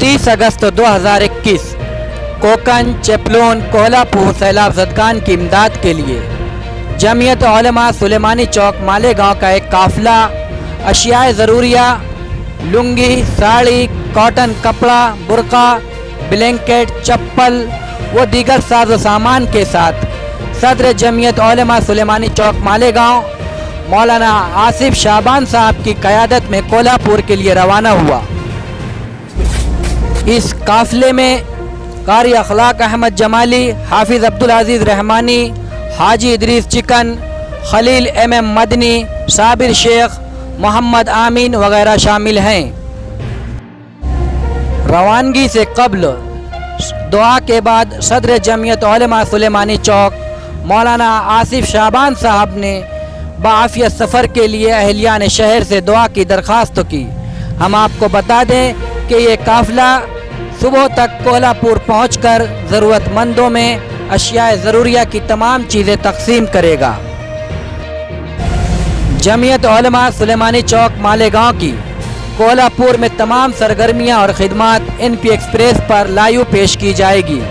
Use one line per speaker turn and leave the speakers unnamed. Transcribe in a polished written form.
29 अगस्त 2021 कोकन चेपलोन कोल्हापुर सैलाब ज़दगान की इमदाद के लिए जमीयत उलमा सुलेमानी चौक मालेगांव का एक काफ़िला अशियाए ज़रूरिया लुंगी, साड़ी, कॉटन कपड़ा, बुर्का, ब्लैंकेट, चप्पल व दीगर साजो सामान के साथ सदर जमीयत उलमा सुलेमानी चौक मालेगांव मौलाना आसिफ शाबान साहब की क़यादत में कोल्हापुर के लिए रवाना हुआ। इस काफ़िले में कारी अखलाक अहमद जमाली, हाफिज़ अब्दुल अज़ीज़ रहमानी, हाजी इदरीस चिकन, खलील MM मदनी, साबिर शेख, मोहम्मद आमीन वगैरह शामिल हैं। रवानगी से कब्ल दुआ के बाद सदर जमीयत उलमा सुलेमानी चौक मौलाना आसिफ शाबान साहब ने बाआफियत सफ़र के लिए अहलियान शहर से दुआ की दरख्वास्त की। हम आपको बता दें कि ये काफ़िला सुबह तक कोल्हापुर पहुंचकर ज़रूरतमंदों में अशियाए ज़रूरिया की तमाम चीज़ें तकसीम करेगा। जमीयत उलमा सुलेमानी चौक मालेगांव की कोल्हापुर में तमाम सरगर्मियां और ख़िदमात NP एक्सप्रेस पर लाइव पेश की जाएगी।